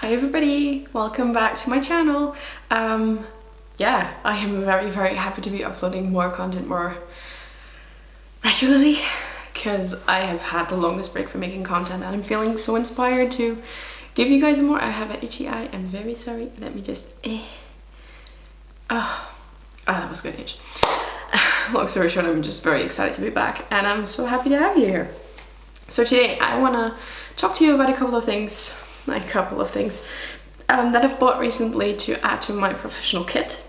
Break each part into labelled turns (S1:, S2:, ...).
S1: Hi everybody, welcome back to my channel. Yeah, I am very happy to be uploading more content more regularly because I have had the longest break for making content and I'm feeling so inspired to give you guys more. I have an itchy eye, I'm very sorry. Let me just oh, that was a good itch. Long story short, I'm just very excited to be back and I'm so happy to have you here. So today I want to talk to you about a couple of things that I've bought recently to add to my professional kit.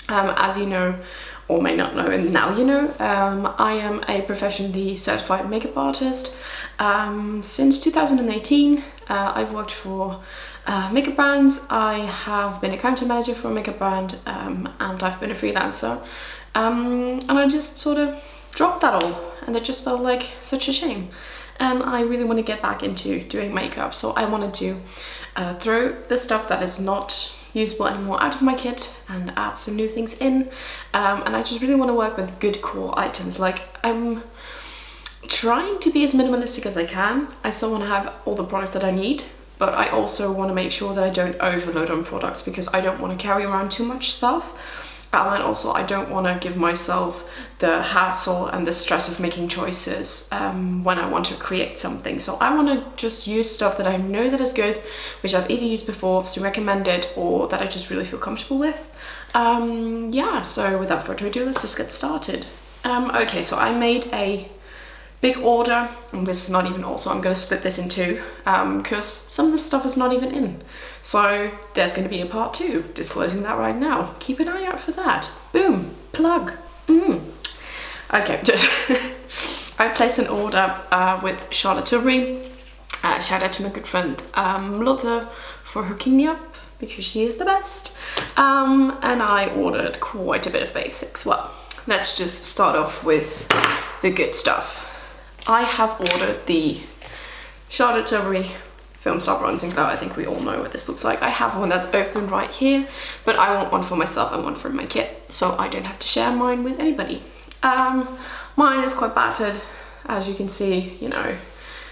S1: As you know, or may not know, and now you know, I am a professionally certified makeup artist. Since 2018, I've worked for makeup brands. I have been a counter manager for a makeup brand, and I've been a freelancer. And I just sort of dropped that all, and it just felt like such a shame. And I really want to get back into doing makeup, so I wanted to throw the stuff that is not usable anymore out of my kit and add some new things in. And I just really want to work with good core items. Like, I'm trying to be as minimalistic as I can. I still want to have all the products that I need, but I also want to make sure that I don't overload on products because I don't want to carry around too much stuff. And also I don't want to give myself the hassle and the stress of making choices when I want to create something. So I want to just use stuff that I know that is good, which I've either used before, so recommended, or that I just really feel comfortable with. Yeah, so without further ado, let's just get started. Okay, so I made a big order, and this is not even also, I'm going to split this in two because some of the stuff is not even in. So there's going to be a part 2, disclosing that right now. Keep an eye out for that. Boom, plug. Okay, I placed an order with Charlotte Tilbury. Shout out to my good friend Lotte for hooking me up because she is the best. And I ordered quite a bit of basics. Well, let's just start off with the good stuff. I have ordered the Charlotte Tilbury Filmstar Bronzing Glow. I think we all know what this looks like. I have one that's open right here, but I want one for myself and one for my kit, so I don't have to share mine with anybody. Mine is quite battered. As you can see, you know,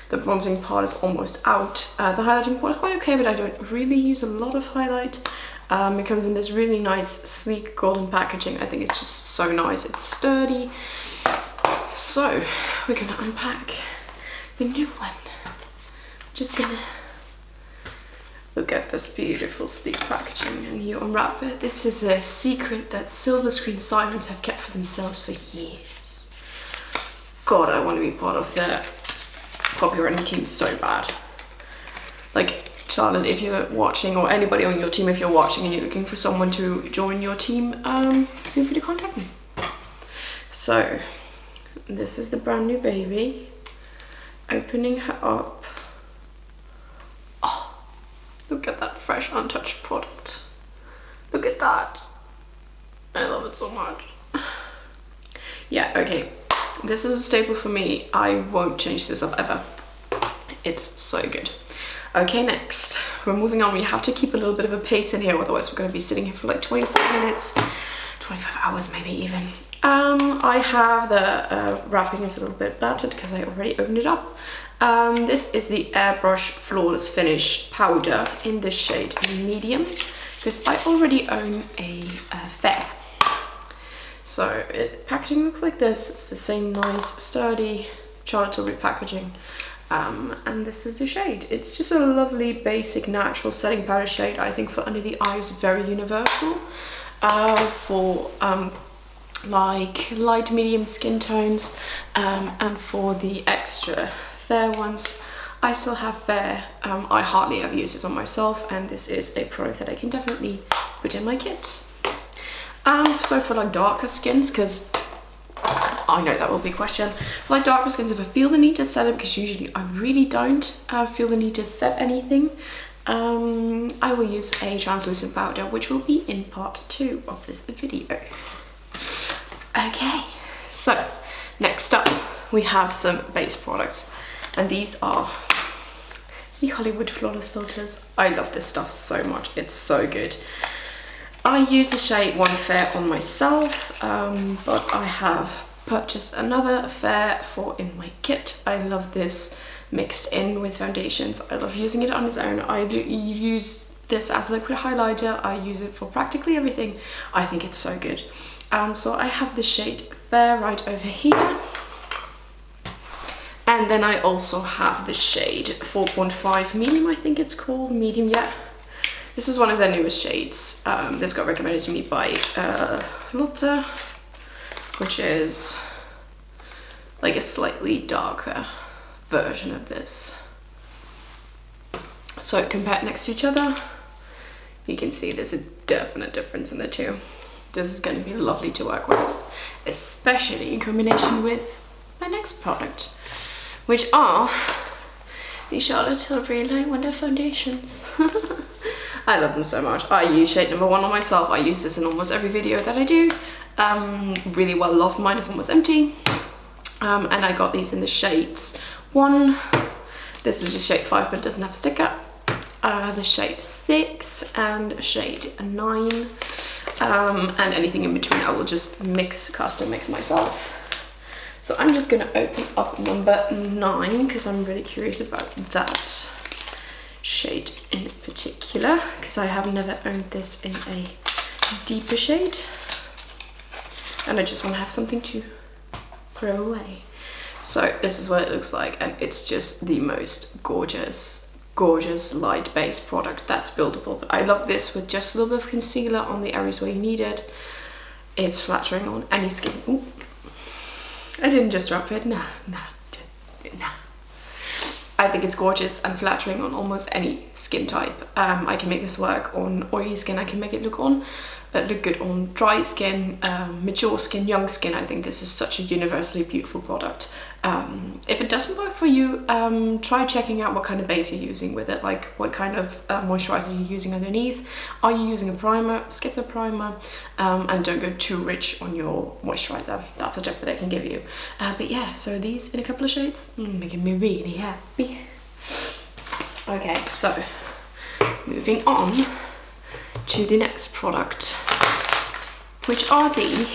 S1: the bronzing part is almost out. The highlighting part is quite okay, but I don't really use a lot of highlight. It comes in this really nice, sleek golden packaging. I think it's just so nice. It's sturdy. So we're gonna unpack the new one. Just gonna look at this beautiful sleek packaging and you unwrap it. This is a secret that silver screen sirens have kept for themselves for years. God, I want to be part of the copywriting team so bad. Like, Charlotte, if you're watching, or anybody on your team if you're watching and you're looking for someone to join your team, feel free to contact me. So this is the brand new baby. Opening her up. Oh, look at that fresh, untouched product. Look at that. I love it so much. Yeah, okay. This is a staple for me. I won't change this up ever. It's so good. Okay, next. We're moving on. We have to keep a little bit of a pace in here, otherwise we're going to be sitting here for like 25 minutes, 25 hours maybe even. I have the wrapping is a little bit battered because I already opened it up. This is the Airbrush Flawless Finish powder in this shade medium because I already own a fair. So packaging looks like this. It's the same nice sturdy Charlotte Tilbury packaging. And this is the shade. It's just a lovely basic natural setting powder shade. I think for under the eyes, very universal. For like light medium skin tones, and for the extra fair ones, I still have fair. I hardly ever use this on myself, and this is a product that I can definitely put in my kit. So for like darker skins, because I know that will be a question, for like darker skins, if I feel the need to set it, because usually I really don't feel the need to set anything, I will use a translucent powder, which will be in part 2 of this video. Okay, so next up we have some base products, and these are the Hollywood Flawless filters. I love this stuff so much, it's so good. I use the shade 1 Fair on myself, but I have purchased another fair for in my kit. I love this mixed in with foundations. I love using it on its own. I do use this as a liquid highlighter. I use it for practically everything. I think it's so good. So I have the shade Fair right over here. And then I also have the shade 4.5 medium, I think it's called, medium, yeah. This is one of their newest shades. This got recommended to me by Lotte, which is like a slightly darker version of this. So compared next to each other, you can see there's a definite difference in the two. This is going to be lovely to work with, especially in combination with my next product, which are the Charlotte Tilbury Light Wonder foundations. I love them so much. I use shade number 1 on myself. I use this in almost every video that I do. Really well loved. Mine is almost empty. And I got these in the shades 1. This is just shade 5, but it doesn't have a sticker. The shade 6 and shade 9. And anything in between I will just custom mix myself. So I'm just going to open up number 9 because I'm really curious about that shade in particular, because I have never owned this in a deeper shade and I just want to have something to throw away. So this is what it looks like, and it's just the most gorgeous light base product that's buildable. But I love this with just a little bit of concealer on the areas where you need it. It's flattering on any skin. Ooh. I didn't just drop it, no. I think it's gorgeous and flattering on almost any skin type. I can make this work on oily skin. I can make it look good on dry skin, mature skin, young skin. I think this is such a universally beautiful product. If it doesn't work for you, try checking out what kind of base you're using with it, like what kind of moisturizer you're using underneath. Are you using a primer? Skip the primer, and don't go too rich on your moisturizer. That's a tip that I can give you. But yeah, so these in a couple of shades, making me really happy. Okay, so moving on to the next product, which are the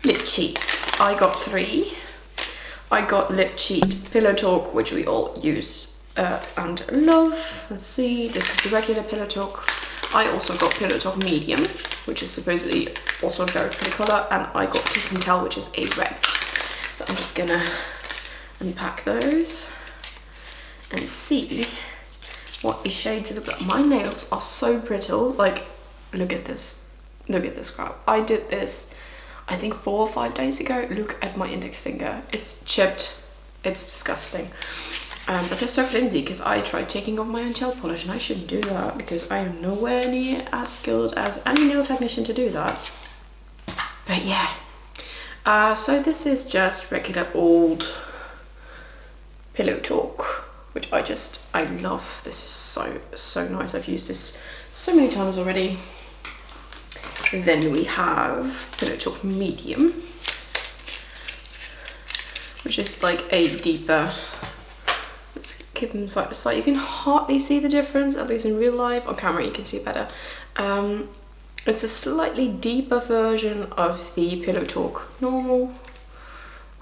S1: lip cheats. I got 3. I got Lip Cheat Pillow Talk, which we all use and love. Let's see, this is the regular Pillow Talk. I also got Pillow Talk Medium, which is supposedly also a very pretty colour, and I got Kiss and Tell, which is a red. So I'm just gonna unpack those and see what the shades look like. My nails are so brittle, like, look at this crap. I did this I think 4 or 5 days ago. Look at my index finger, it's chipped, it's disgusting. But they're so flimsy because I tried taking off my own gel polish, and I shouldn't do that because I am nowhere near as skilled as any nail technician to do that. But yeah, so this is just regular old Pillow Talk, which I love. This is so nice. I've used this so many times already. Then we have Pillow Talk Medium, which is like a deeper, let's keep them side to side. You can hardly see the difference, at least in real life. On camera you can see better. It's a slightly deeper version of the Pillow Talk Normal.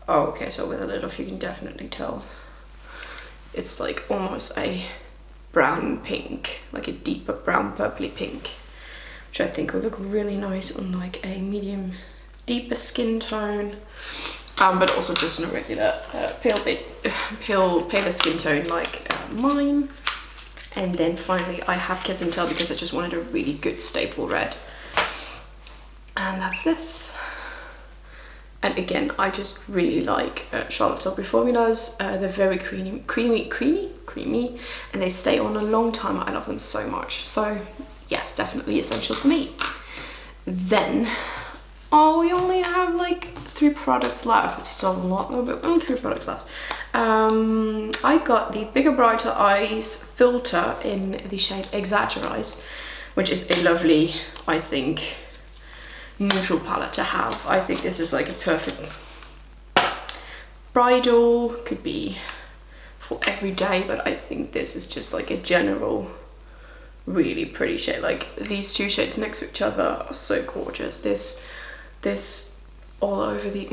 S1: Oh, okay, so with a lid off you can definitely tell. It's like almost a brown pink, like a deeper brown purpley pink, which I think will look really nice on like a medium deeper skin tone, but also just in a regular paler skin tone like mine. And then finally I have Kiss and Tell because I just wanted a really good staple red, and that's this. And again, I just really like Charlotte Tilbury formulas. They're very creamy, and they stay on a long time. I love them so much. So yes, definitely essential for me. Then, we only have like 3 products left. It's still a lot though, but only 3 products left. I got the Bigger Brighter Eyes filter in the shade Exagger-Eyes, which is a lovely, I think, neutral palette to have. I think this is like a perfect bridal, could be for every day, but I think this is just like a general really pretty shade. Like these 2 shades next to each other are so gorgeous. This all over the,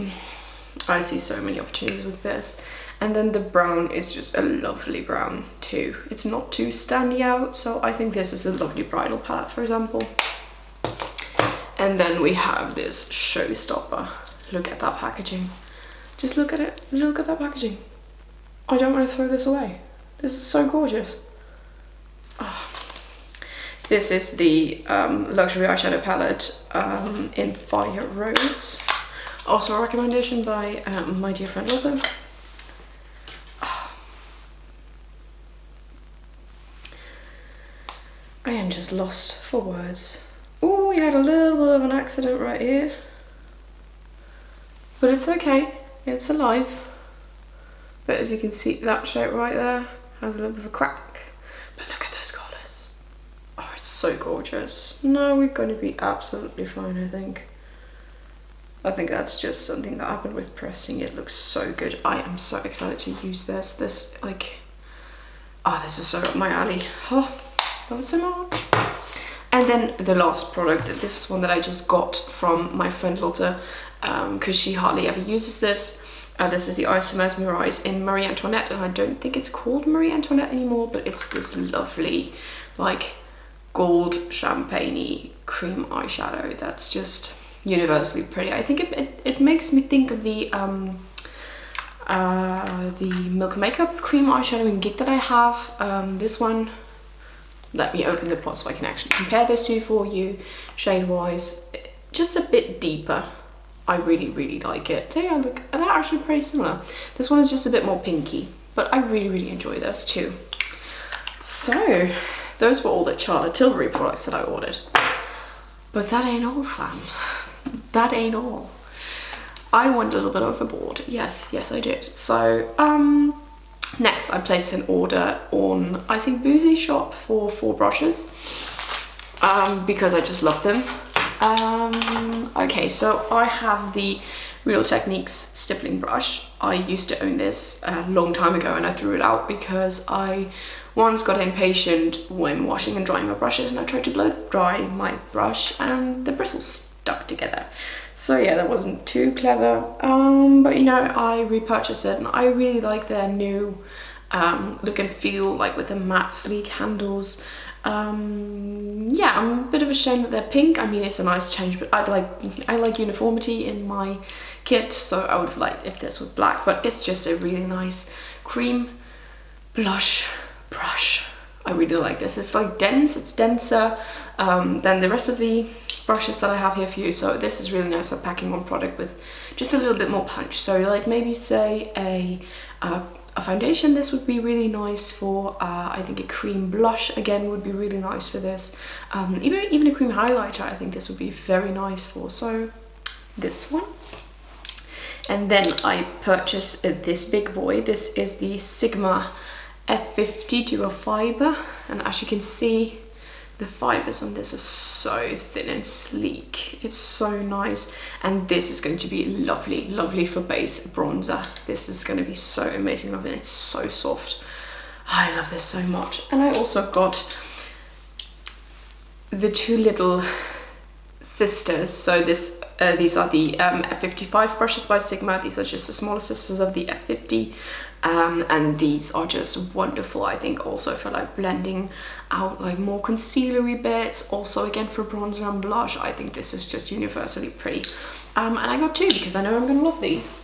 S1: I see so many opportunities with this. And then the brown is just a lovely brown too. It's not too standy out, so I think this is a lovely bridal palette, for example. And then we have this showstopper. Look at that packaging. Just look at it. Look at that packaging. I don't want to throw this away. This is so gorgeous. Oh. This is the luxury eyeshadow palette in Fire Rose. Also a recommendation by my dear friend Auburn. I am just lost for words. Oh, we had a little bit of an accident right here. But it's okay, it's alive. But as you can see, that shape right there has a little bit of a crack. But look at those colours. Oh, it's so gorgeous. No, we're going to be absolutely fine, I think. I think that's just something that happened with pressing. It looks so good. I am so excited to use this. This, like, oh, this is so up my alley. Oh, love it so much. And then the last product, this is one that I just got from my friend Lotte, because she hardly ever uses this. This is the Oyster Mesmerize in Marie Antoinette, and I don't think it's called Marie Antoinette anymore, but it's this lovely, like, gold champagne-y cream eyeshadow that's just universally pretty. I think it makes me think of the Milk Makeup cream eyeshadow in Gig that I have. This one, let me open the pot so I can actually compare those two for you, shade-wise. Just a bit deeper. I really, really like it. They're actually pretty similar. This one is just a bit more pinky, but I really, really enjoy this too. So, those were all the Charlotte Tilbury products that I ordered. But that ain't all, fam. That ain't all. I went a little bit overboard. Yes, I did. So, next I placed an order on, I think, Bushy shop for 4 brushes, because I just love them. Okay, so I have the RealTechniques stippling brush. I used to own this a long time ago and I threw it out because I once got impatient when washing and drying my brushes, and I tried to blow dry my brush and the bristles stuck together. So yeah, that wasn't too clever, but you know, I repurchased it and I really like their new look and feel, like with the matte sleek handles. Yeah, I'm a bit of ashamed that they're pink. I mean, it's a nice change, but I like uniformity in my kit, so I would have liked if this was black, but it's just a really nice cream blush brush. I really like this. It's like dense, it's denser than the rest of the brushes that I have here for you, so this is really nice for packing on product with just a little bit more punch. So like maybe say a foundation, this would be really nice for. I think a cream blush again would be really nice for this. Even a cream highlighter, I think this would be very nice for. So this one. And then I purchased this big boy. This is the Sigma F50 Duo Fiber, and as you can see, the fibers on this are so thin and sleek. It's so nice, and this is going to be lovely for base bronzer. This is going to be so amazing, and it's so soft. I love this so much. And I also got the 2 little sisters. So these are the F55 brushes by Sigma. These are just the smaller sisters of the F50. And these are just wonderful, I think, also for like blending out like more concealery bits, also again for bronzer and blush. I think this is just universally pretty, and I got 2 because I know I'm gonna love these.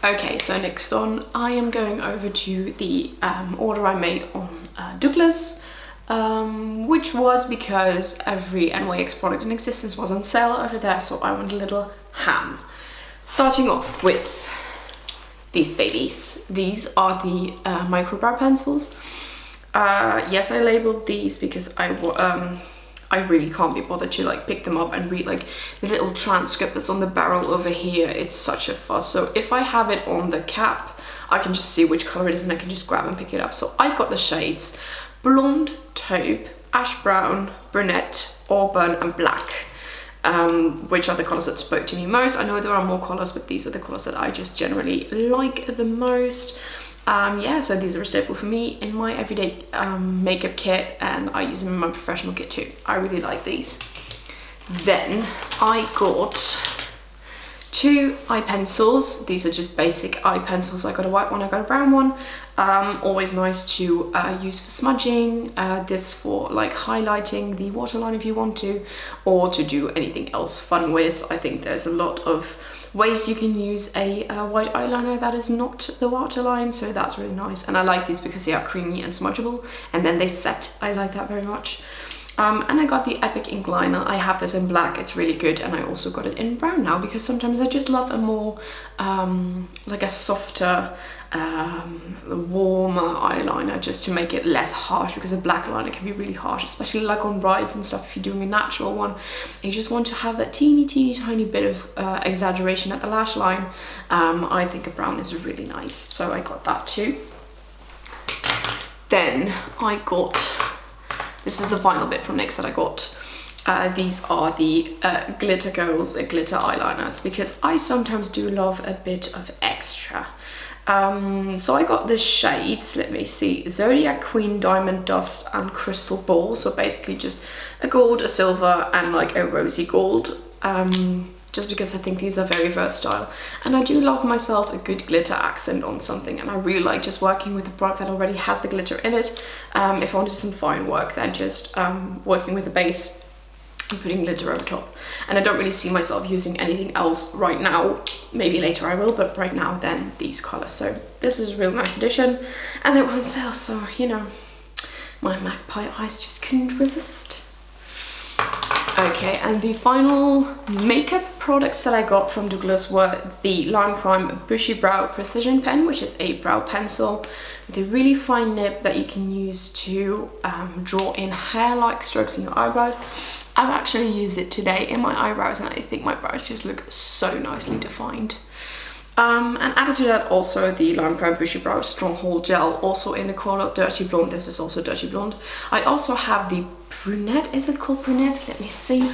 S1: Okay, so next on I am going over to the order I made on Douglas, which was because every NYX product in existence was on sale over there, so I went a little ham. Starting off with these babies. These are the micro brow pencils. Yes, I labeled these because I really can't be bothered to like pick them up and read like the little transcript that's on the barrel over here. It's such a fuss. So if I have it on the cap, I can just see which color it is and I can just grab and pick it up. So I got the shades Blonde, Taupe, Ash Brown, Brunette, Auburn and Black. Which are the colors that spoke to me most. I know there are more colors, but these are the colors that I just generally like the most. Yeah, so these are a staple for me in my everyday makeup kit, and I use them in my professional kit too. I really like these. Then I got 2 eye pencils. These are just basic eye pencils. I got a white one, I got a brown one. Always nice to use for smudging, this for like highlighting the waterline if you want to, or to do anything else fun with. I think there's a lot of ways you can use a white eyeliner that is not the waterline, so that's really nice. And I like these because they are creamy and smudgeable, and then they set. I like that very much. And I got the Epic ink liner. I have this in black, it's really good, and I also got it in brown now because sometimes I just love a more like a softer, warmer eyeliner, just to make it less harsh, because a black liner can be really harsh, especially like on brides and stuff. If you're doing a natural one, you just want to have that teeny tiny bit of exaggeration at the lash line. I think a brown is really nice, so I got that too. Then I got, this is the final bit from NYX that I got. These are the Glitter Girls glitter eyeliners, because I sometimes do love a bit of extra. So I got the shades, let me see, Zodiac Queen, Diamond Dust and Crystal Ball. So basically just a gold, a silver and like a rosy gold. Just because I think these are very versatile, and I do love myself a good glitter accent on something, and I really like just working with a product that already has the glitter in it. If I want to do some fine work, then just working with the base and putting glitter over top. And I don't really see myself using anything else right now. Maybe later I will, but right now then these colors. So this is a real nice addition, and they were on sale, so you know, my magpie eyes just couldn't resist. Okay, and the final makeup products that I got from Douglas were the Lime Crime Bushy Brow Precision Pen, which is a brow pencil with a really fine nib that you can use to draw in hair-like strokes in your eyebrows. I've actually used it today in my eyebrows, and I think my brows just look so nicely defined. And added to that also the Lime Crime Bushy Brow Stronghold Gel, also in the color Dirty Blonde. This is also Dirty Blonde. I also have the Brunette, is it called Brunette? Let me see.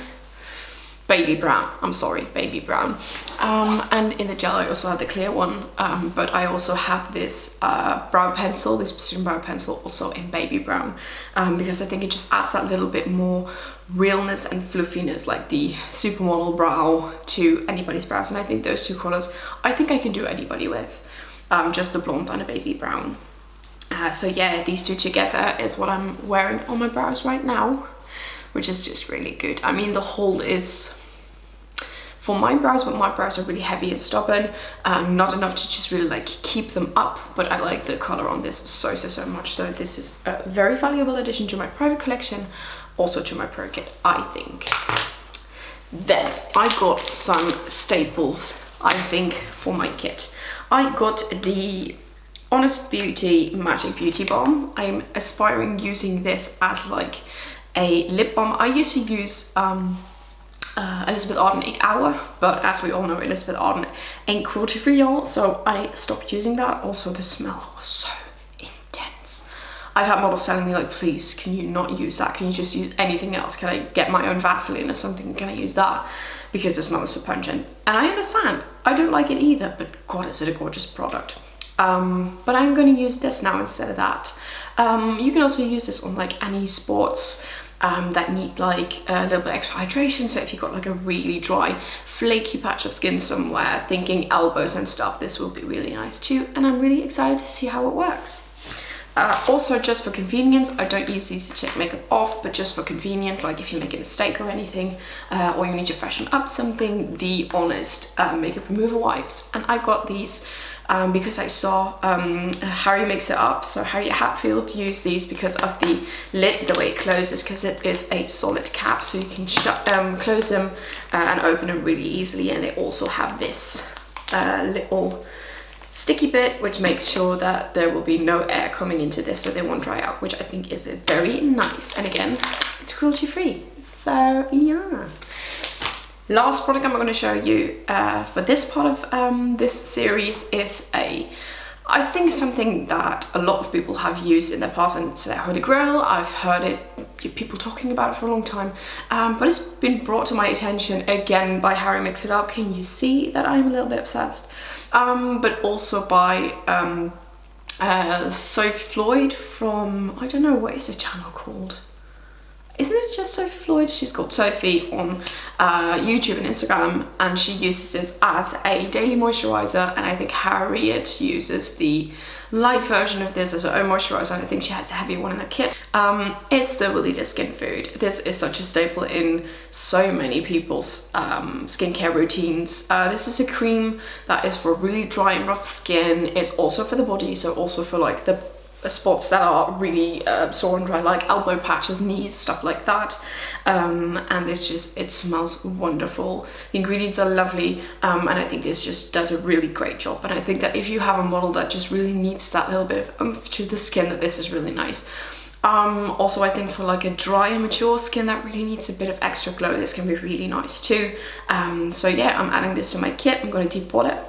S1: Baby Brown, I'm sorry, Baby Brown. And in the gel I also have the clear one, but I also have this brow pencil, this precision brow pencil, also in Baby Brown, because I think it just adds that little bit more realness and fluffiness, like the supermodel brow, to anybody's brows. And I think those two colors, I think I can do anybody with, just the blonde and a Baby Brown. So yeah, these two together is what I'm wearing on my brows right now, which is just really good. I mean, the hold is for my brows, but my brows are really heavy and stubborn, not enough to just really like keep them up, but I like the color on this so much. So this is a very valuable addition to my private collection, also to my pro kit, I think. Then I got some staples, I think, for my kit. I got the Honest Beauty Magic Beauty Balm. I'm aspiring using this as like a lip balm. I used to use Elizabeth Arden 8 Hour, but as we all know, Elizabeth Arden ain't cruelty-free, y'all, so I stopped using that. Also, the smell was so intense. I've had models telling me like, please, can you not use that? Can you just use anything else? Can I get my own Vaseline or something? Can I use that? Because the smell is so pungent. And I understand, I don't like it either, but God, is it a gorgeous product. But I'm going to use this now instead of that. You can also use this on like any sports that need like a little bit extra hydration. So if you've got like a really dry, flaky patch of skin somewhere, thinking elbows and stuff, this will be really nice too. And I'm really excited to see how it works. Also, just for convenience, I don't use these to take makeup off, but just for convenience, like if you make a mistake or anything, or you need to freshen up something, the Honest makeup remover wipes. And I got these because I saw Harry mix it up. So Harry Hatfield used these because of the lid, the way it closes, because it is a solid cap, so you can close them and open them really easily. And they also have this little sticky bit, which makes sure that there will be no air coming into this, so they won't dry out, which I think is very nice. And again, it's cruelty free, so yeah. Last product I'm going to show you for this part of this series is I think something that a lot of people have used in the past, and it's their holy grail. I've heard it, people talking about it for a long time, but it's been brought to my attention again by Harry Mix It Up. Can you see that I'm a little bit obsessed? But also by Sophie Floyd from, I don't know, what is the channel called? isn't it just Sophie Floyd? She's called Sophie on YouTube and Instagram, and she uses this as a daily moisturizer, and I think Harriet uses the light version of this as her own moisturizer, and I think she has a heavy one in her kit. It's still really the skin food. This is such a staple in so many people's skincare routines. This is a cream that is for really dry and rough skin. It's also for the body, so also for like the spots that are really sore and dry, like elbow patches, knees, stuff like that. And this just, it smells wonderful. The ingredients are lovely, and I think this just does a really great job. And I think that if you have a model that just really needs that little bit of oomph to the skin, that this is really nice. Also, I think for like a dry and mature skin that really needs a bit of extra glow, this can be really nice too. So yeah, I'm adding this to my kit. I'm going to depot it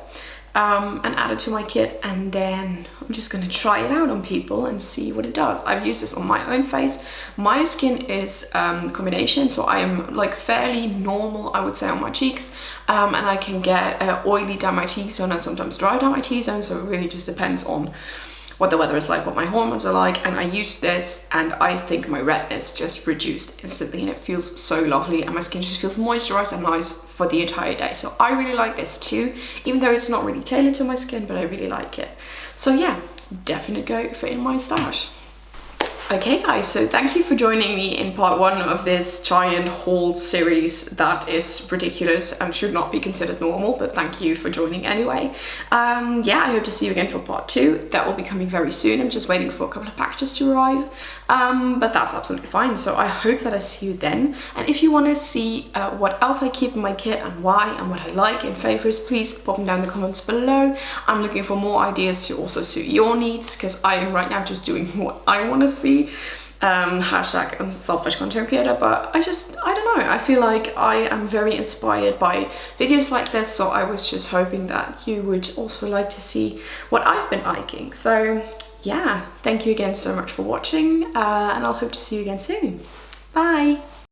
S1: and add it to my kit, and then I'm just going to try it out on people and see what it does. I've used this on my own face. My skin is combination, so I am like fairly normal, I would say, on my cheeks, and I can get oily down my T-zone and sometimes dry down my T-zone, so it really just depends on what the weather is like, what my hormones are like. And I use this, and I think my redness just reduced instantly, and it feels so lovely, and my skin just feels moisturized and nice for the entire day. So I really like this too, even though it's not really tailored to my skin, but I really like it. So yeah, definite go for in my stash. Okay guys, so thank you for joining me in part 1 of this giant haul series that is ridiculous and should not be considered normal, but thank you for joining anyway. Yeah, I hope to see you again for part 2. That will be coming very soon. I'm just waiting for a couple of packages to arrive, but that's absolutely fine. So I hope that I see you then. And if you want to see what else I keep in my kit and why and what I like and favorites, please pop them down in the comments below. I'm looking for more ideas to also suit your needs, because I am right now just doing what I want to see. Hashtag I'm selfish content creator, but I don't know, I feel like I am very inspired by videos like this, so I was just hoping that you would also like to see what I've been liking. So yeah, thank you again so much for watching, and I'll hope to see you again soon. Bye!